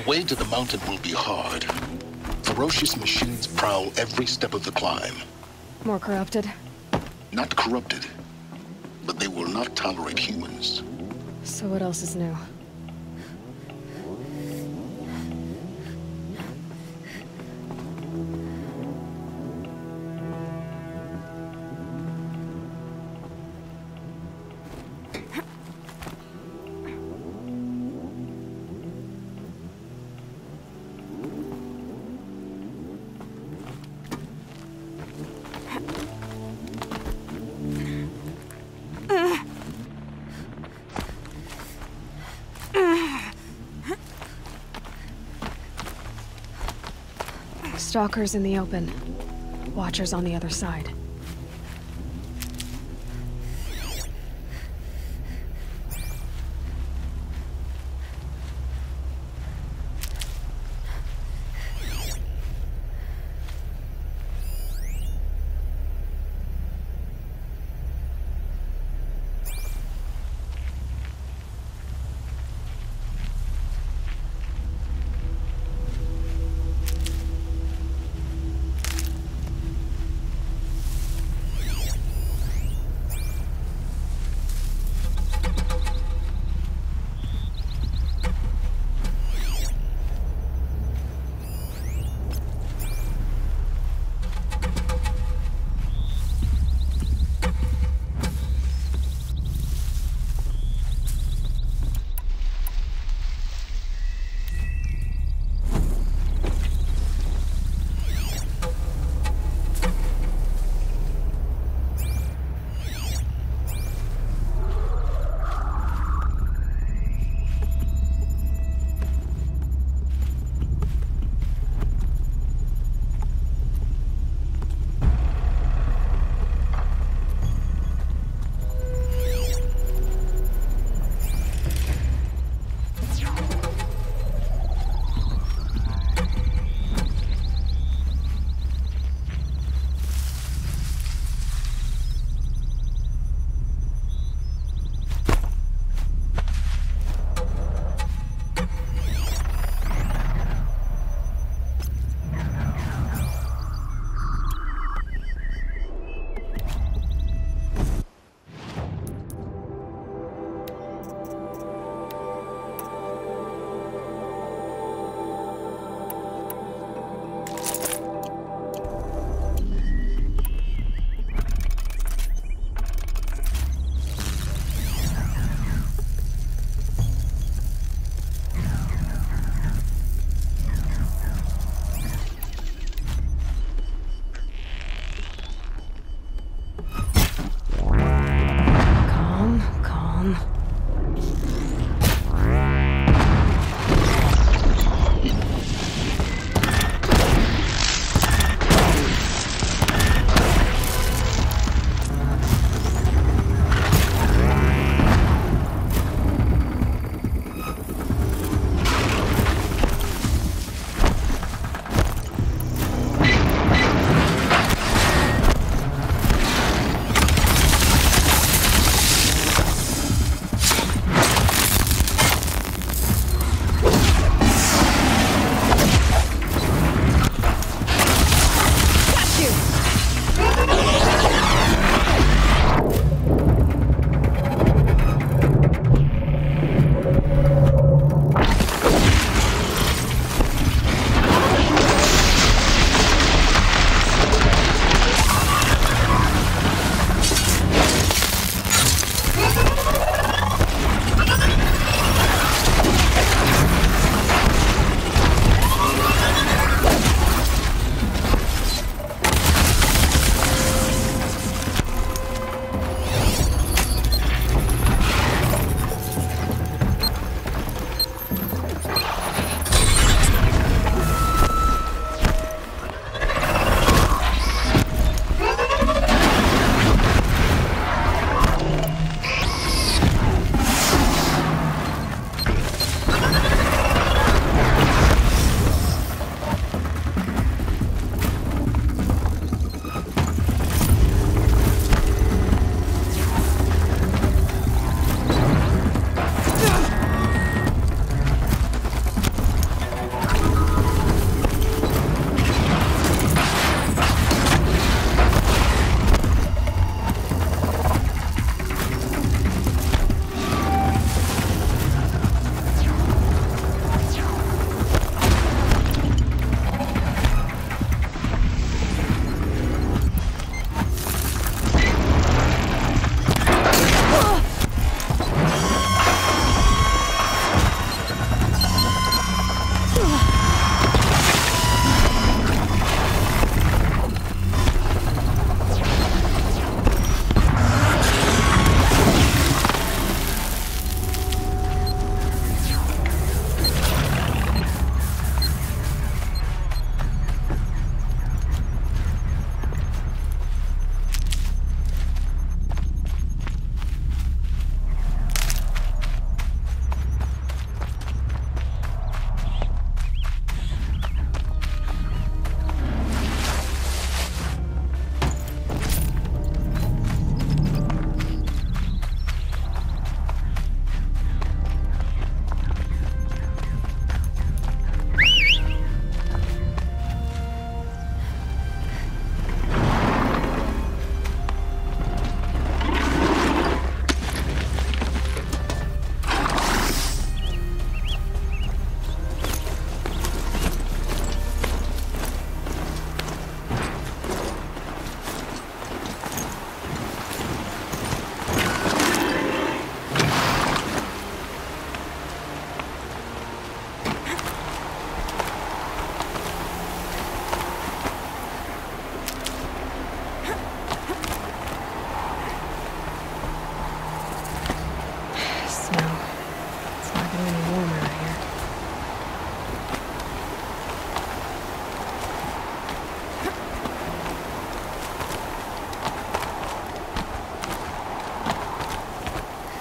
way to the mountain will be hard. Ferocious machines prowl every step of the climb. More corrupted? Not corrupted, but they will not tolerate humans. So what else is new? Stalkers in the open. Watchers on the other side.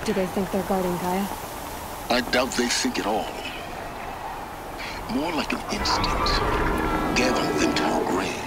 Do they think they're guarding Gaia? I doubt they think at all. More like an instinct, gathering them to her grave.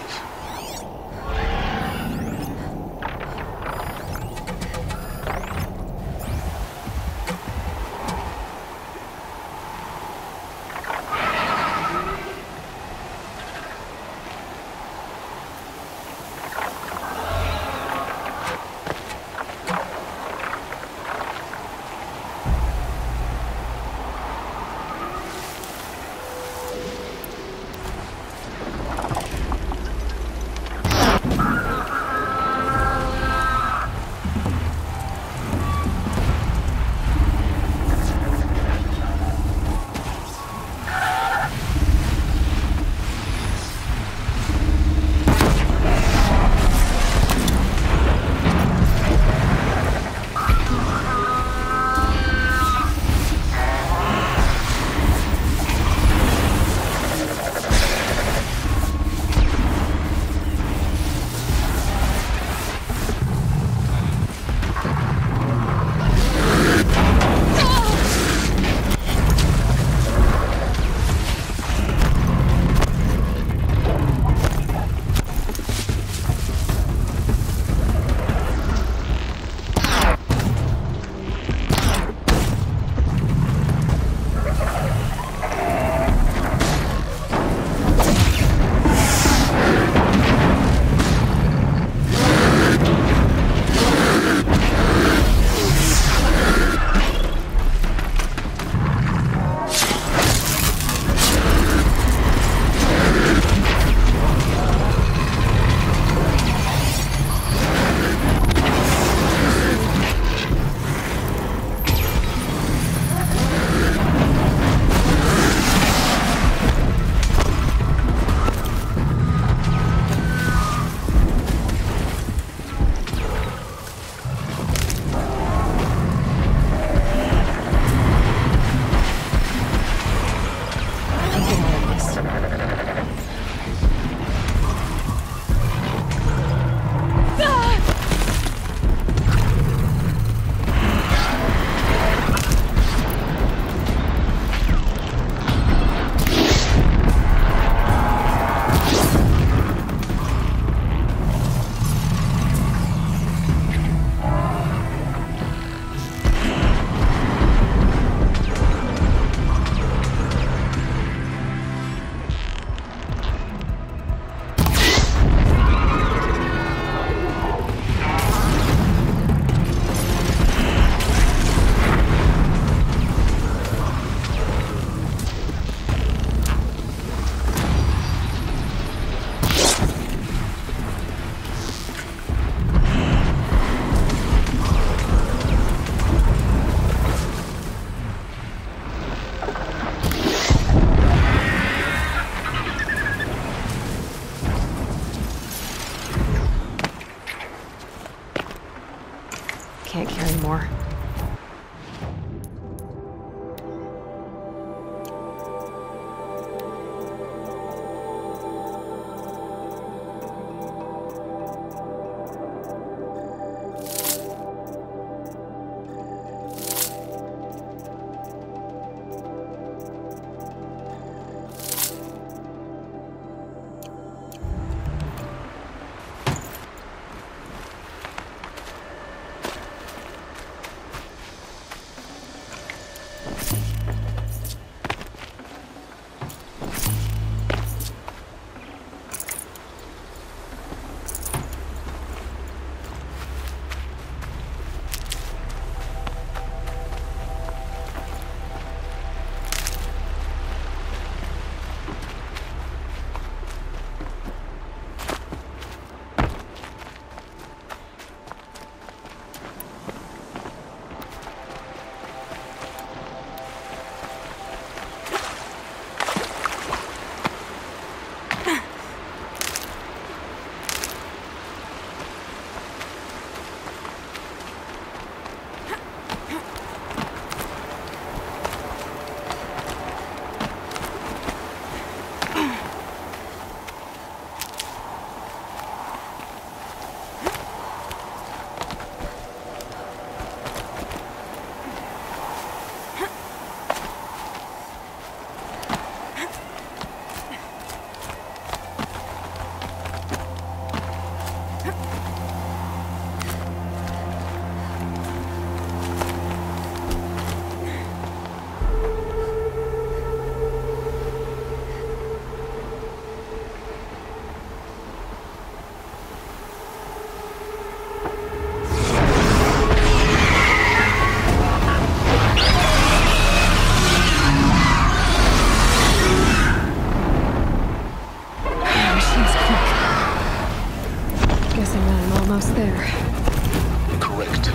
Can't carry more. I'm almost there. Correct.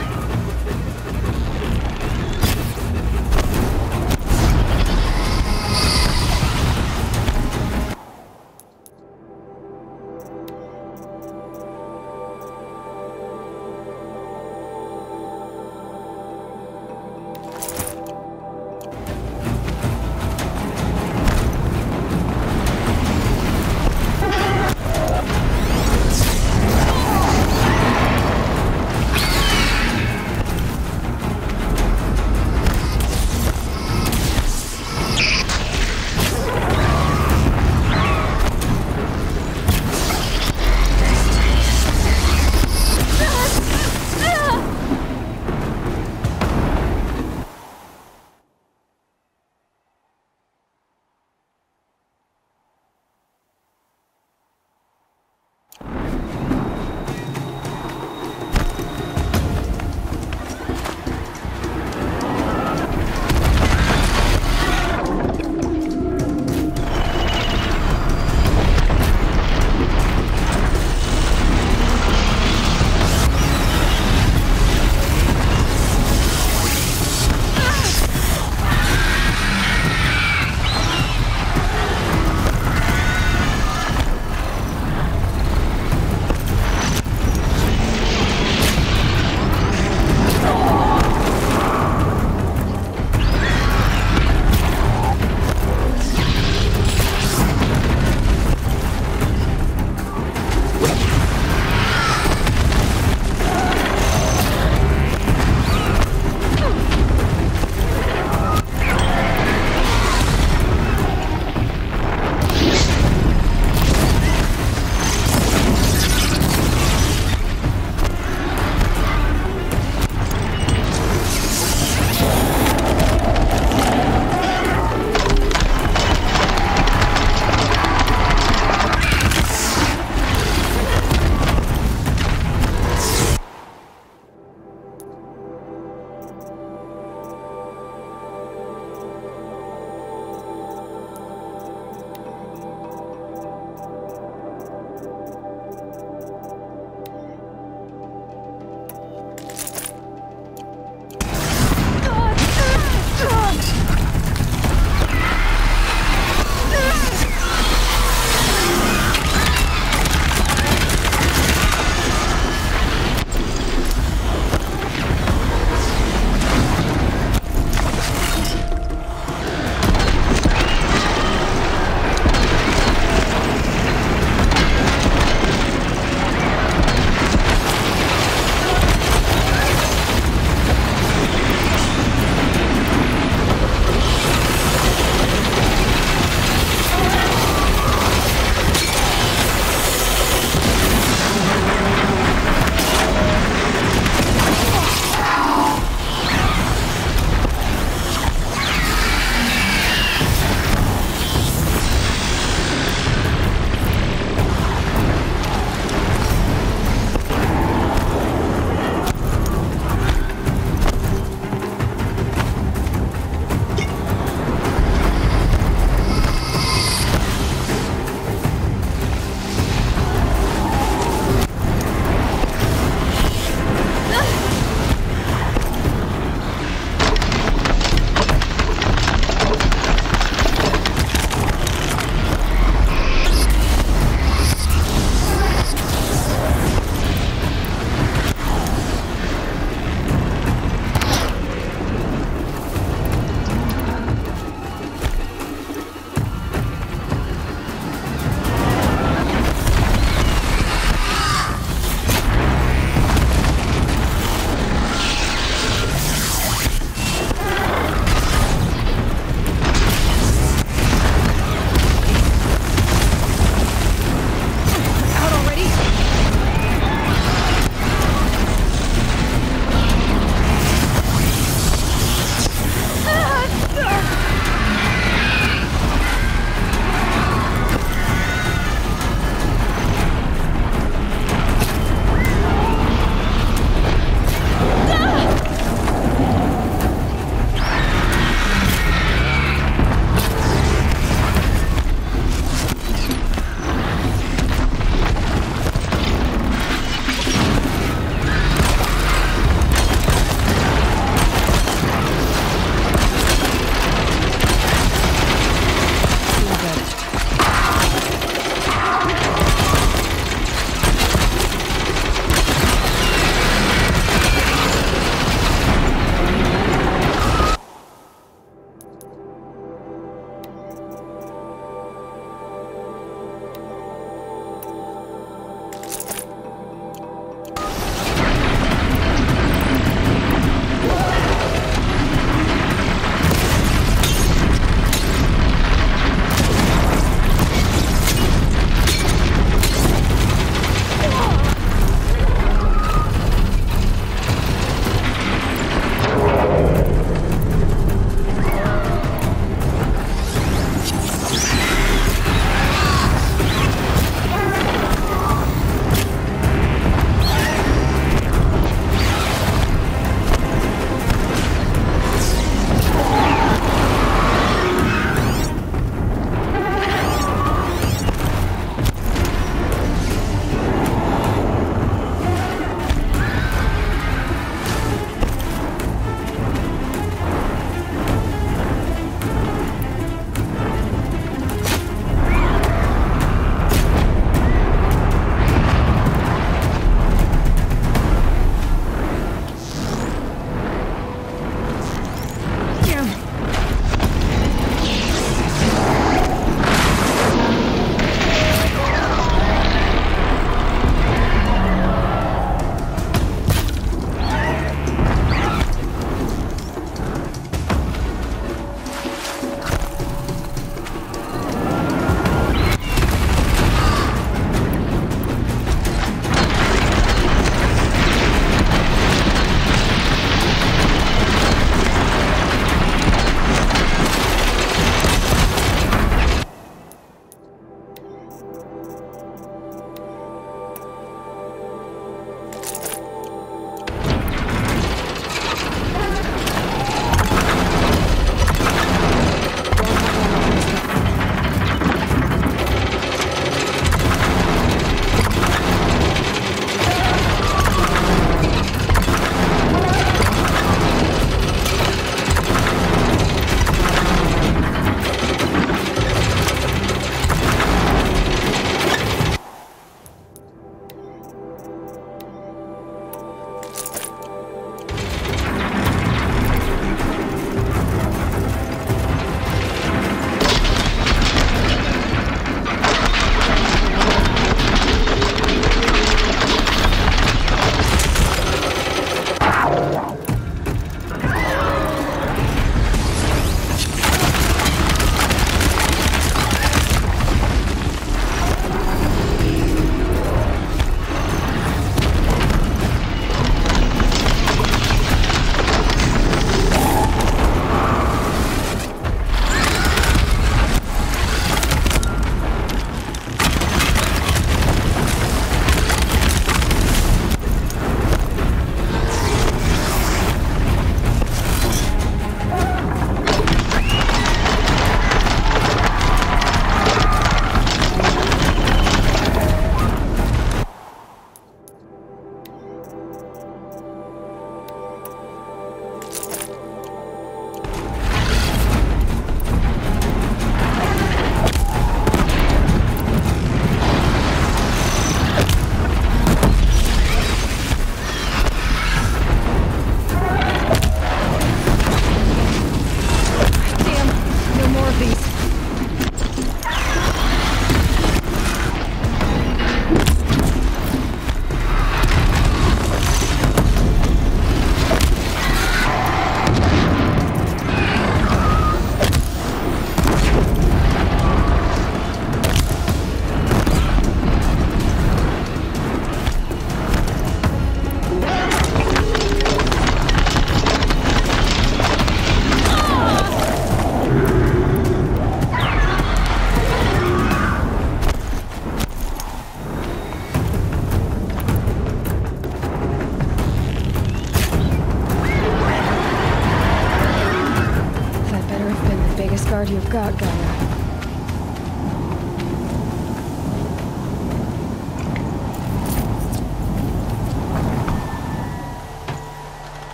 your gut, Gaia.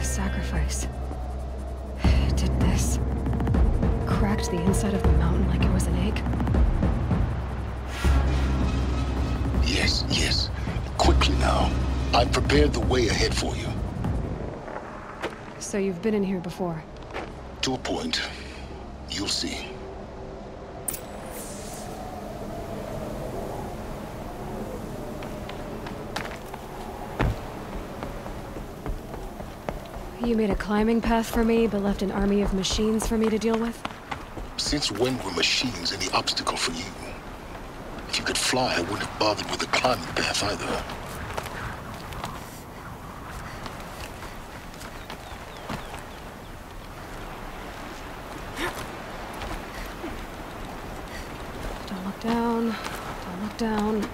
Sacrifice. It did this. Cracked the inside of the mountain like it was an egg. Yes, yes. Quickly now. I've prepared the way ahead for you. So you've been in here before? To a point. You'll see. You made a climbing path for me, but left an army of machines for me to deal with? Since when were machines any obstacle for you? If you could fly, I wouldn't have bothered with the climbing path either. Don't look down. Don't look down.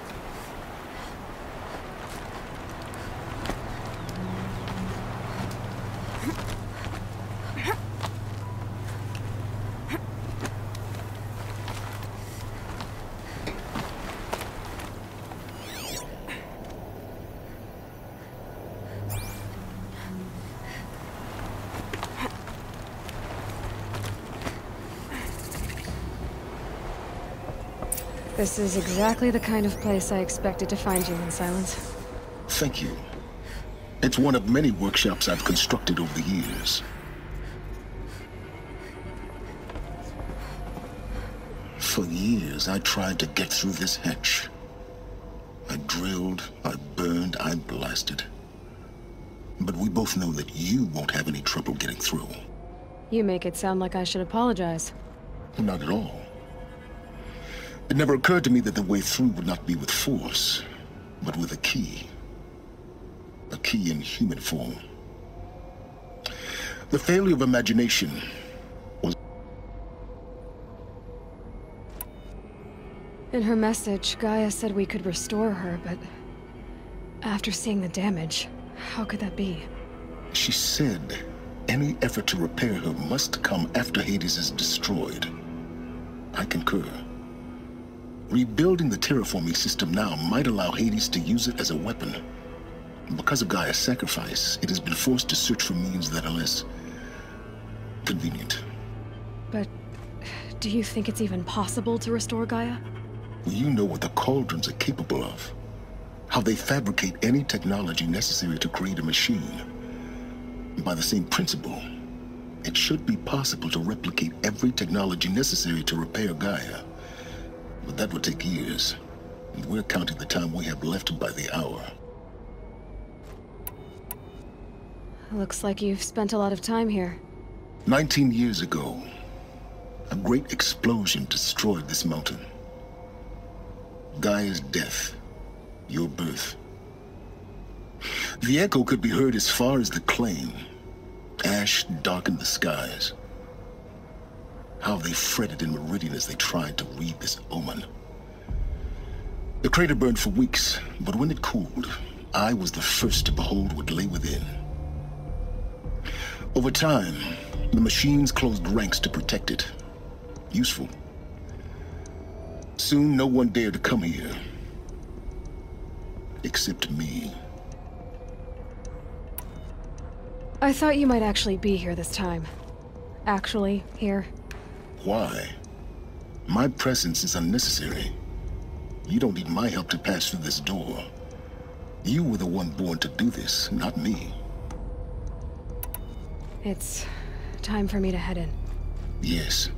This is exactly the kind of place I expected to find you in, Silence. Thank you. It's one of many workshops I've constructed over the years. For years, I tried to get through this hatch. I drilled, I burned, I blasted. But we both know that you won't have any trouble getting through. You make it sound like I should apologize. Not at all. It never occurred to me that the way through would not be with force, but with a key. A key in human form. The failure of imagination was... In her message, Gaia said we could restore her, but... after seeing the damage, how could that be? She said any effort to repair her must come after Hades is destroyed. I concur. Rebuilding the terraforming system now might allow Hades to use it as a weapon. Because of Gaia's sacrifice, it has been forced to search for means that are less convenient. But do you think it's even possible to restore Gaia? Well, you know what the Cauldrons are capable of. How they fabricate any technology necessary to create a machine. By the same principle, it should be possible to replicate every technology necessary to repair Gaia. But that would take years, and we're counting the time we have left by the hour. Looks like you've spent a lot of time here. 19 years ago, a great explosion destroyed this mountain. Gaia's death. Your birth. The echo could be heard as far as the claim. Ash darkened the skies. How they fretted in Meridian as they tried to read this omen. The crater burned for weeks, but when it cooled, I was the first to behold what lay within. Over time, the machines closed ranks to protect it. Useful. Soon, no one dared to come here. Except me. I thought you might actually be here this time. Actually, here. Why? My presence is unnecessary. You don't need my help to pass through this door. You were the one born to do this, not me. It's time for me to head in. Yes.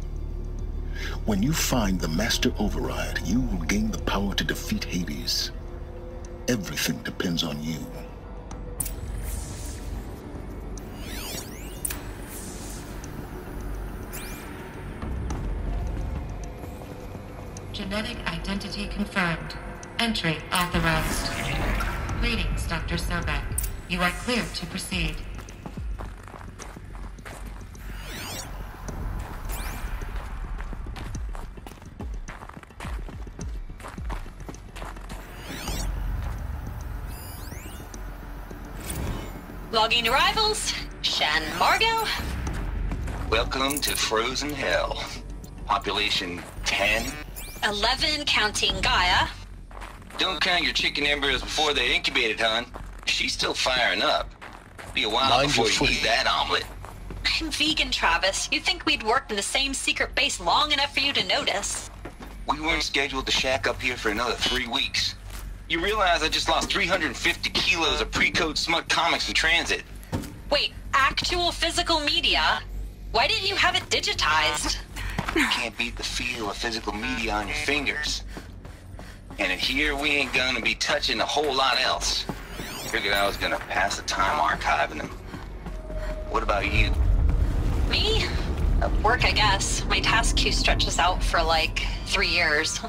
When you find the Master Override, you will gain the power to defeat Hades. Everything depends on you. Genetic identity confirmed. Entry authorized. Greetings, Dr. Sobek. You are clear to proceed. Logging arrivals. Shan Margot. Welcome to Frozen Hell. Population 10. 11 counting Gaia. Don't count your chicken embryos before they're incubated, hon. She's still firing up. Be a while Mind before your you foot. eat that omelet. I'm vegan, Travis. You'd think we'd worked in the same secret base long enough for you to notice. We weren't scheduled to shack up here for another 3 weeks. You realize I just lost 350 kilos of pre-code smut comics in transit. Wait, actual physical media? Why didn't you have it digitized? You can't beat the feel of physical media on your fingers. And in here, we ain't gonna be touching a whole lot else. Figured I was gonna pass the time archiving them. What about you? Me? Work, I guess. My task queue stretches out for like 3 years.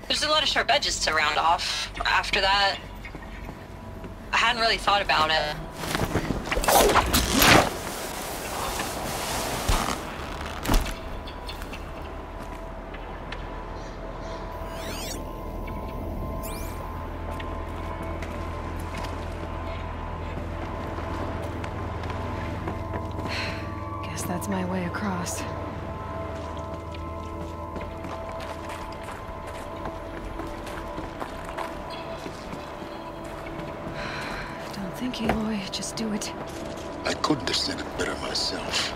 There's a lot of sharp edges to round off. After that, I hadn't really thought about it. Guess that's my way across. Don't think, Aloy. Just do it. I couldn't have said it better myself.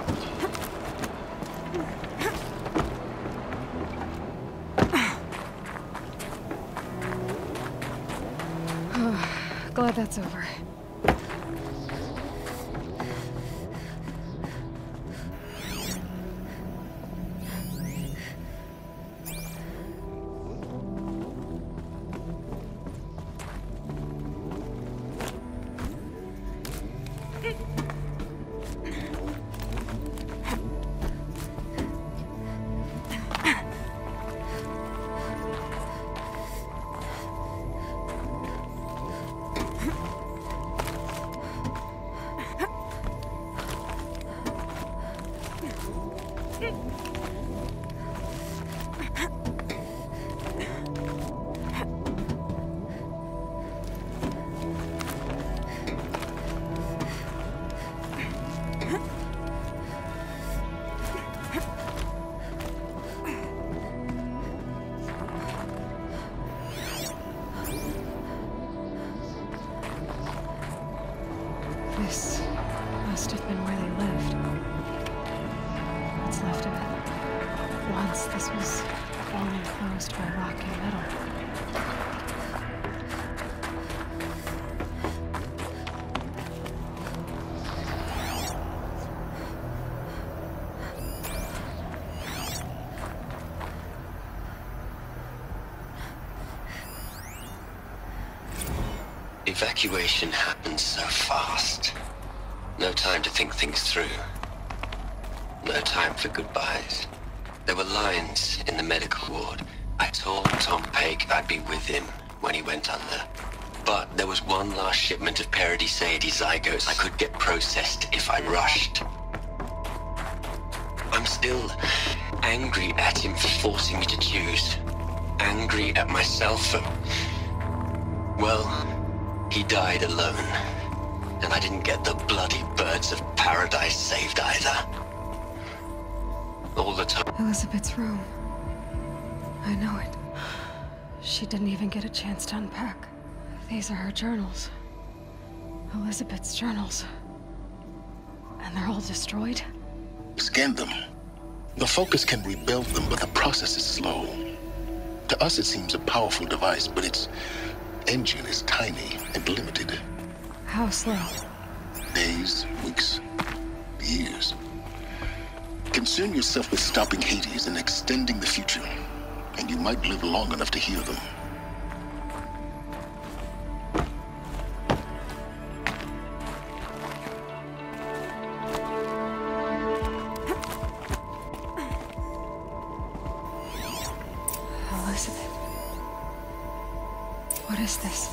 Glad that's over. This must have been where they lived. What's left of it. Once this was all enclosed by rock and metal. Evacuation happened so fast. No time to think things through. No time for goodbyes. There were lines in the medical ward, I told Tom Paik I'd be with him when he went under. But there was one last shipment of Paradis-Seidi zygotes I could get processed if I rushed. I'm still angry at him for forcing me to choose. Angry at myself for... well, he died alone. And I didn't get the bloody birds of paradise saved either. All the time. Elizabeth's room. I know it. She didn't even get a chance to unpack. These are her journals. Elizabeth's journals. And they're all destroyed? Scan them. The Focus can rebuild them, but the process is slow. To us, it seems a powerful device, but its engine is tiny and limited. How slow? Days, weeks, years. Concern yourself with stopping Hades and extending the future, and you might live long enough to hear them. Elizabeth. What is this?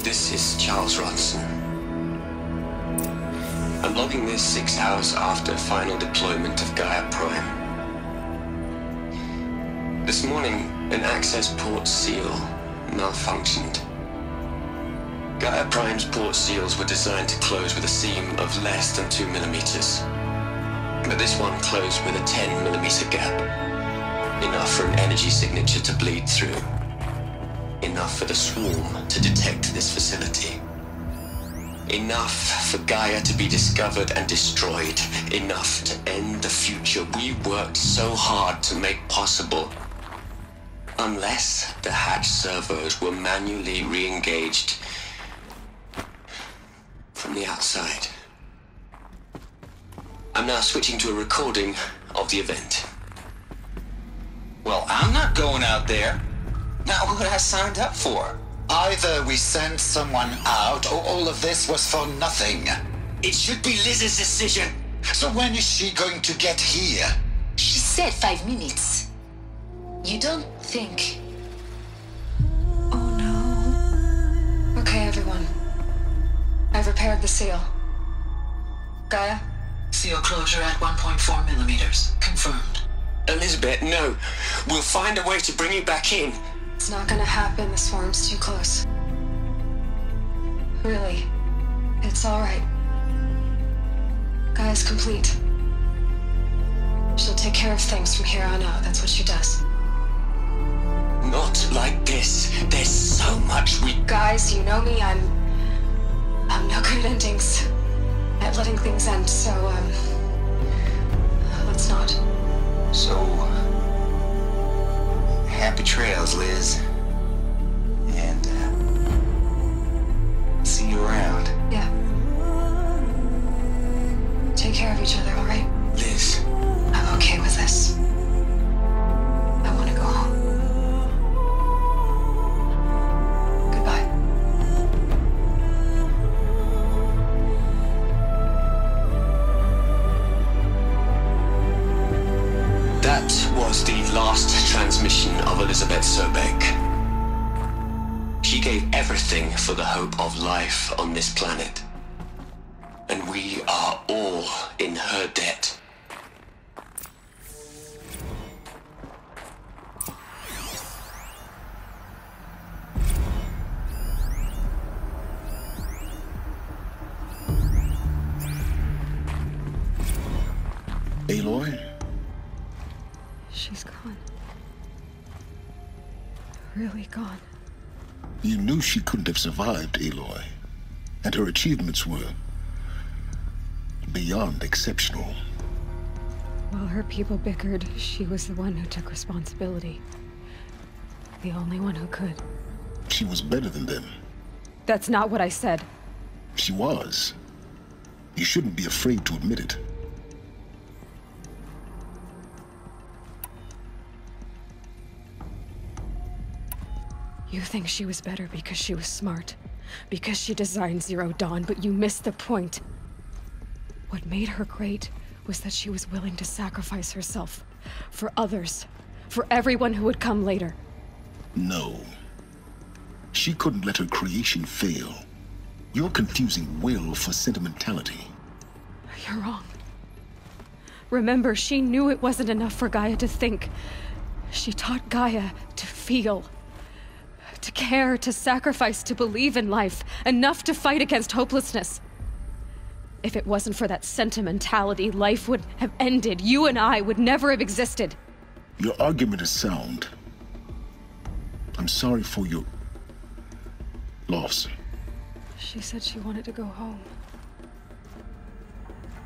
This is Charles Ronson. I'm logging this 6 hours after final deployment of Gaia Prime. This morning, an access port seal malfunctioned. Gaia Prime's port seals were designed to close with a seam of less than 2 millimeters. But this one closed with a 10 millimeter gap. Enough for an energy signature to bleed through. Enough for the swarm to detect this facility. Enough for Gaia to be discovered and destroyed. Enough to end the future we worked so hard to make possible. Unless the hatch servos were manually re-engaged from the outside. I'm now switching to a recording of the event. Well, I'm not going out there. Not what I signed up for. Either we sent someone out, or all of this was for nothing. It should be Liz's decision. So when is she going to get here? She said 5 minutes. You don't think... Oh no. Okay, everyone. I've repaired the seal. Gaia? Seal closure at 1.4 millimeters. Confirmed. Elizabeth, no. We'll find a way to bring you back in. It's not gonna happen. The swarm's too close. Really. It's alright. Gaia's complete. She'll take care of things from here on out. That's what she does. Not like this. There's so much we... Guys, you know me. I'm no good at endings. At letting things end, so, let's not. So, happy trails, Liz. And, see you around. Yeah. Take care of each other, alright? Liz. I'm okay with this. I want to go home. Goodbye. That was the last transmission of Elizabeth Sobeck. She gave everything for the hope of life on this planet. And we are all in her debt. Aloy? She's gone. Really gone. You knew she couldn't have survived, Aloy. And her achievements were beyond exceptional. While her people bickered, she was the one who took responsibility. The only one who could. She was better than them. That's not what I said. She was. You shouldn't be afraid to admit it. You think she was better because she was smart, because she designed Zero Dawn, but you missed the point. What made her great was that she was willing to sacrifice herself for others, for everyone who would come later. No. She couldn't let her creation fail. You're confusing will for sentimentality. You're wrong. Remember, she knew it wasn't enough for Gaia to think. She taught Gaia to feel. To care, to sacrifice, to believe in life. Enough to fight against hopelessness. If it wasn't for that sentimentality, life would have ended. You and I would never have existed. Your argument is sound. I'm sorry for your loss. She said she wanted to go home.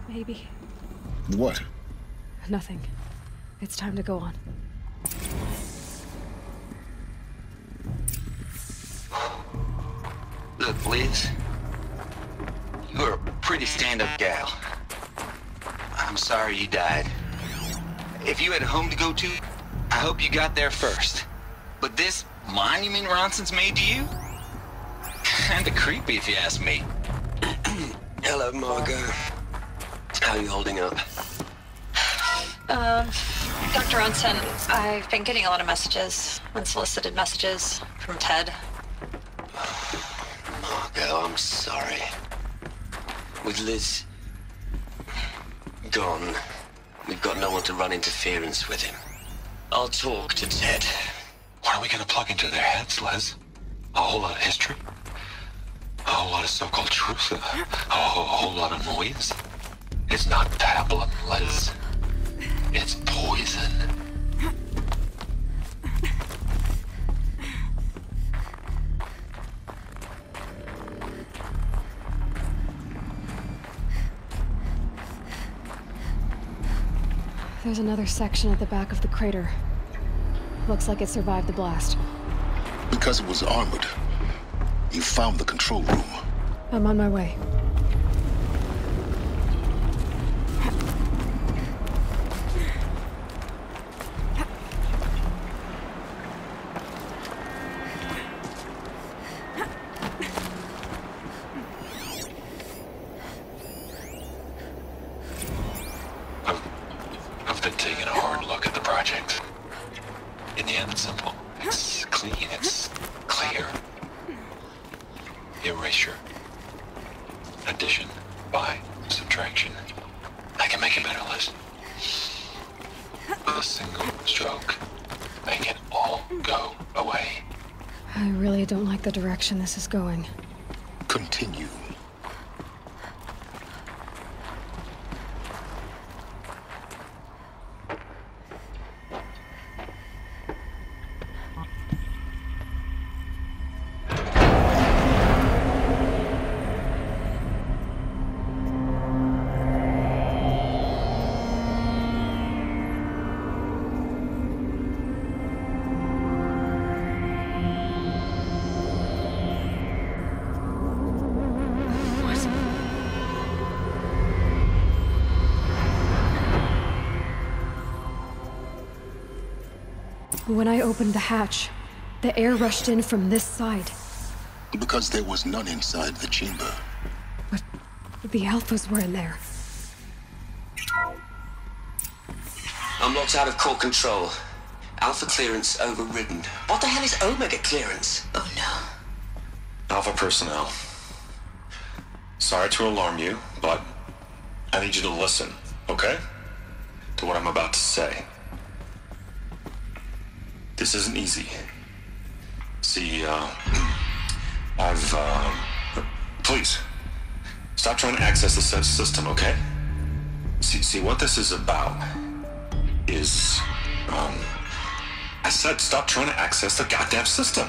Maybe. What? Nothing. It's time to go on. Look, Liz. You're a pretty stand-up gal. I'm sorry you died. If you had a home to go to, I hope you got there first. But this monument Ronson's made to you? Kinda creepy if you ask me. Hello, Margot. How are you holding up? Dr. Ronson, I've been getting a lot of messages, unsolicited messages from Ted. Margot, I'm sorry. With Liz gone, we've got no one to run interference with him. I'll talk to Ted. What are we gonna plug into their heads, Liz? A whole lot of history? A whole lot of so-called truth? A whole lot of noise? It's not pablum, Liz. It's poison. There's another section at the back of the crater. Looks like it survived the blast. Because it was armored. You found the control room. I'm on my way. I've been taking a hard look at the project. In the end, it's simple. It's clean. It's clear. Erasure. Addition. By. Subtraction. I can make it better, Liz. With a single stroke. Make it all go away. I really don't like the direction this is going. Continue. When I opened the hatch, the air rushed in from this side. Because there was none inside the chamber. But the Alphas were in there. I'm locked out of core control. Alpha clearance overridden. What the hell is Omega clearance? Oh no. Alpha personnel. Sorry to alarm you, but I need you to listen, okay? To what I'm about to say. This isn't easy. See, please, stop trying to access the system, okay? See, what this is about is, I said stop trying to access the goddamn system.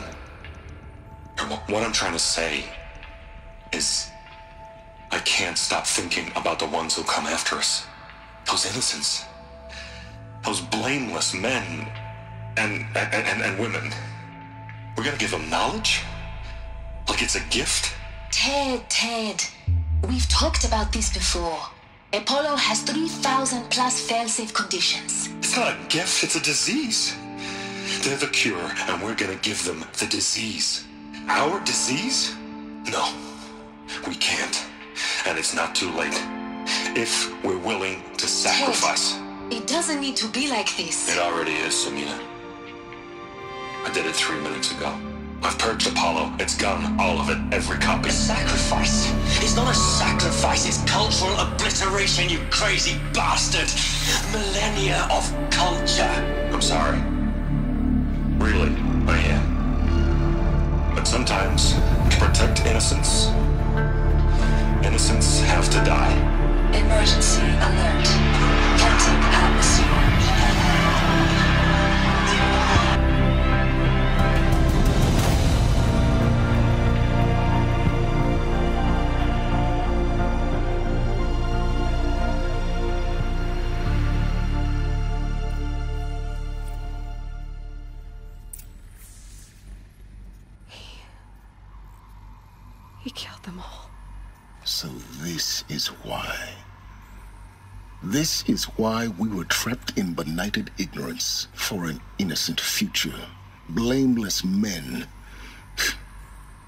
What I'm trying to say is, I can't stop thinking about the ones who come after us. Those innocents. Those blameless men and women. We're gonna give them knowledge? Like it's a gift? Ted. We've talked about this before. Apollo has 3,000 plus fail-safe conditions. It's not a gift, it's a disease. They're the cure, and we're gonna give them the disease. Our disease? No, we can't. And it's not too late. If we're willing to sacrifice. It doesn't need to be like this. It already is, Samina. I did it 3 minutes ago. I've purged Apollo. It's gone. All of it. Every copy. A sacrifice? It's not a sacrifice. It's cultural obliteration, you crazy bastard. Millennia of culture. I'm sorry. Really, I am. But sometimes, to protect innocence, innocents have to die. Emergency alert. Celtic atmosphere. He killed them all. So this is why. This is why we were trapped in benighted ignorance for an innocent future. Blameless men.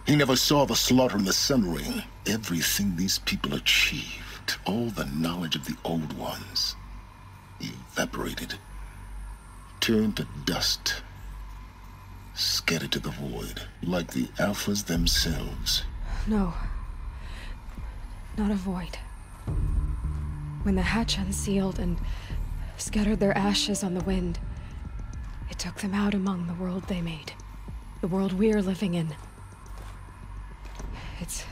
He never saw the slaughter in the Sun Ring. Everything these people achieved, all the knowledge of the old ones, evaporated, turned to dust, scattered to the void, like the Alphas themselves. No. Not a void. When the hatch unsealed and scattered their ashes on the wind, it took them out among the world they made. The world we're living in. It's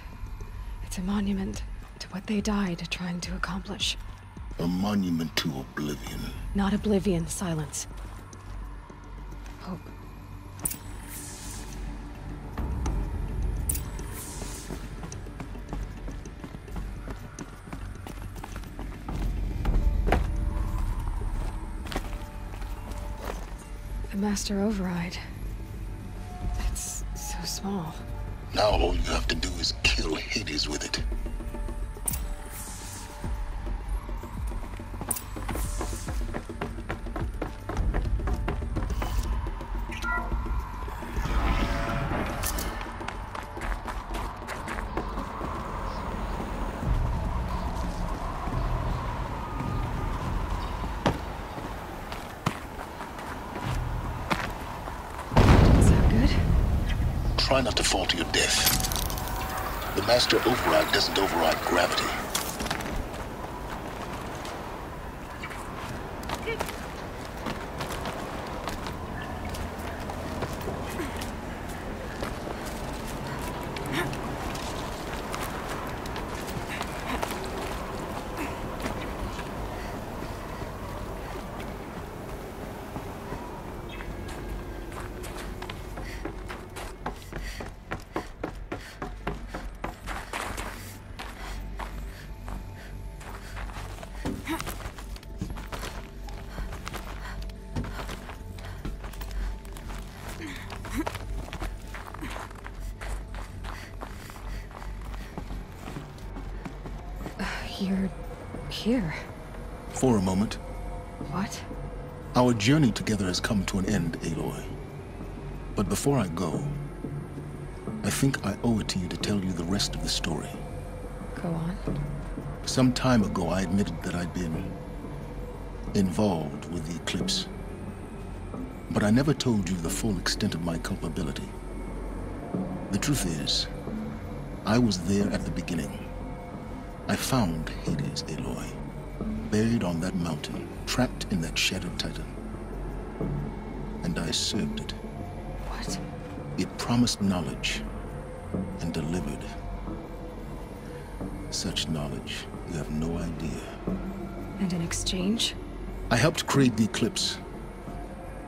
a monument to what they died trying to accomplish. A monument to oblivion. Not oblivion, Silence. Hope. The Master Override. It's so small. Now all you have to do is kill Hades with it. Try not to fall to your death. The Master Override doesn't override gravity. You're here. For a moment. What? Our journey together has come to an end, Aloy. But before I go, I think I owe it to you to tell you the rest of the story. Go on. Some time ago, I admitted that I'd been involved with the Eclipse. But I never told you the full extent of my culpability. The truth is, I was there at the beginning. I found Hades, Aloy, buried on that mountain, trapped in that shattered titan. And I served it. What? It promised knowledge and delivered. Such knowledge, you have no idea. And in exchange? I helped create the Eclipse.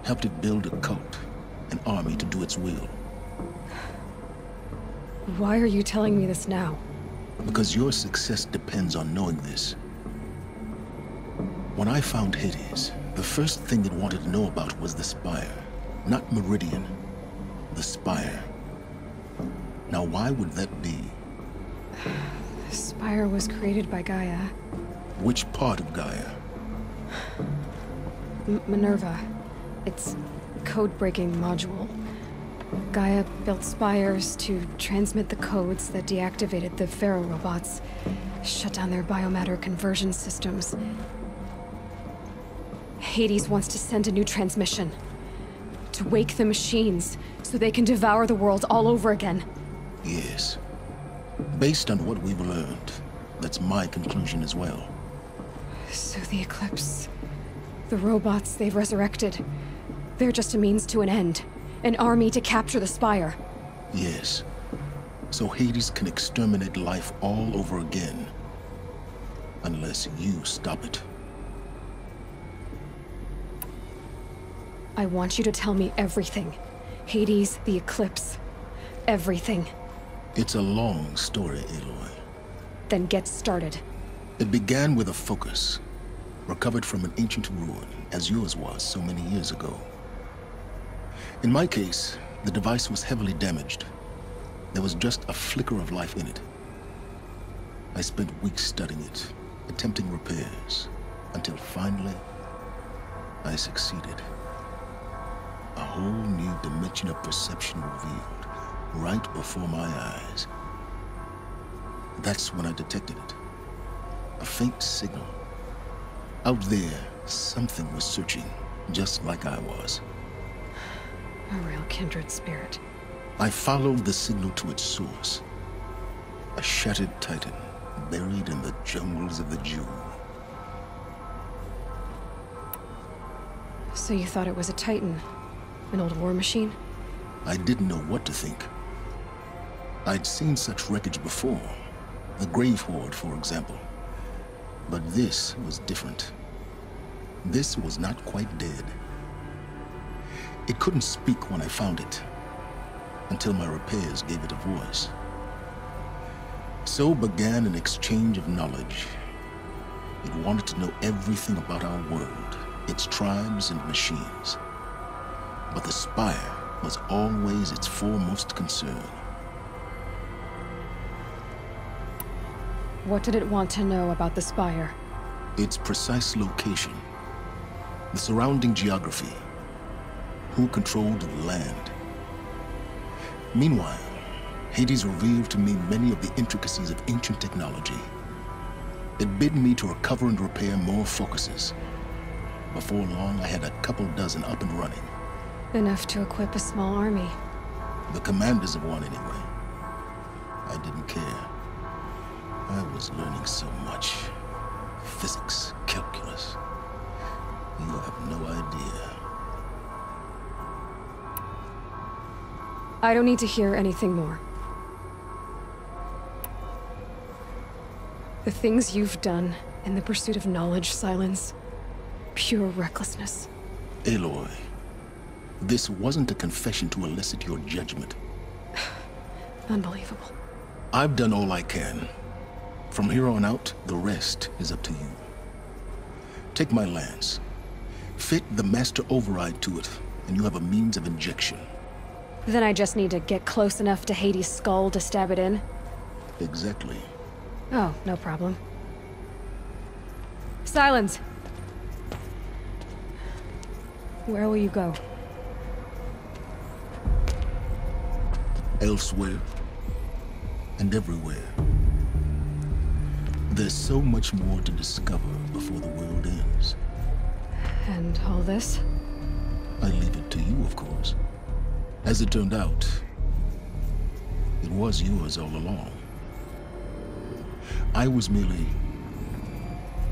Helped it build a cult, an army to do its will. Why are you telling me this now? Because your success depends on knowing this. When I found Hades, the first thing it wanted to know about was the Spire. Not Meridian. The Spire. Now, why would that be? The Spire was created by Gaia. Which part of Gaia? Minerva. It's a code-breaking module. Gaia built spires to transmit the codes that deactivated the Pharaoh robots, shut down their biomatter conversion systems. Hades wants to send a new transmission. To wake the machines, so they can devour the world all over again. Yes. Based on what we've learned, that's my conclusion as well. So the Eclipse... the robots they've resurrected... they're just a means to an end. An army to capture the Spire. Yes. So Hades can exterminate life all over again. Unless you stop it. I want you to tell me everything. Hades, the Eclipse. Everything. It's a long story, Aloy. Then get started. It began with a focus. Recovered from an ancient ruin, as yours was so many years ago. In my case, the device was heavily damaged. There was just a flicker of life in it. I spent weeks studying it, attempting repairs, until finally, I succeeded. A whole new dimension of perception revealed, right before my eyes. That's when I detected it. A faint signal. Out there, something was searching, just like I was. A real kindred spirit. I followed the signal to its source. A shattered titan, buried in the jungles of the Jewel. So you thought it was a titan? An old war machine? I didn't know what to think. I'd seen such wreckage before. The Grave Horde, for example. But this was different. This was not quite dead. It couldn't speak when I found it, until my repairs gave it a voice. So began an exchange of knowledge. It wanted to know everything about our world, its tribes and machines. But the Spire was always its foremost concern. What did it want to know about the Spire? Its precise location, the surrounding geography, who controlled the land. Meanwhile, Hades revealed to me many of the intricacies of ancient technology. It bid me to recover and repair more focuses. Before long, I had a couple dozen up and running. Enough to equip a small army. The commanders of one, anyway. I didn't care. I was learning so much. Physics, calculus. You have no idea. I don't need to hear anything more. The things you've done in the pursuit of knowledge, Silence, pure recklessness. Aloy, this wasn't a confession to elicit your judgment. Unbelievable. I've done all I can. From here on out, the rest is up to you. Take my lance. Fit the master override to it, and you have a means of injection. Then I just need to get close enough to Hades' skull to stab it in? Exactly. Oh, no problem. Silence! Where will you go? Elsewhere. And everywhere. There's so much more to discover before the world ends. And all this? I leave it to you, of course. As it turned out, it was yours all along. I was merely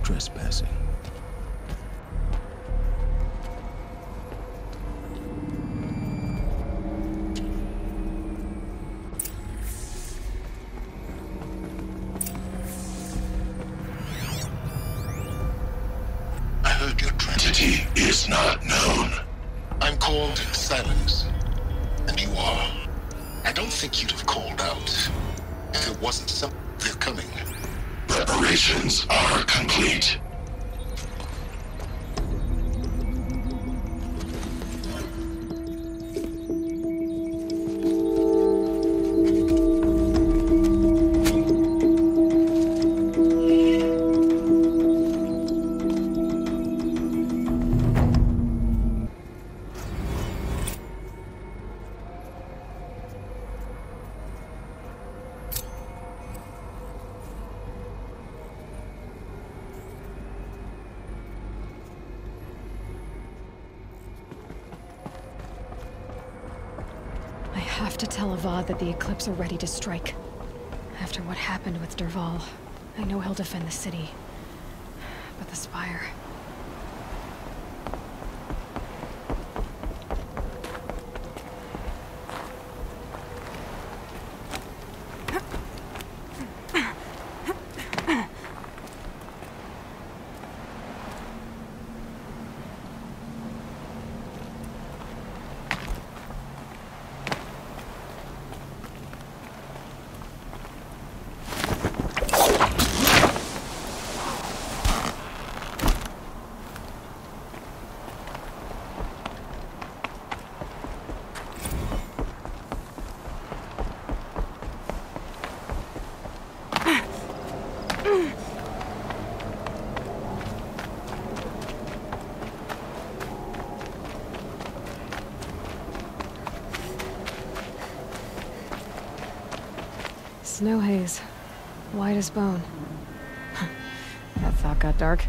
trespassing. I heard your identity is not known. I'm called Silence. And you are. I don't think you'd have called out if it wasn't something they're coming. Preparations are complete. have to tell Avad that the Eclipse are ready to strike. After what happened with Dervahl, I know he'll defend the city. But the Spire... Snow haze. White as bone. That thought got dark.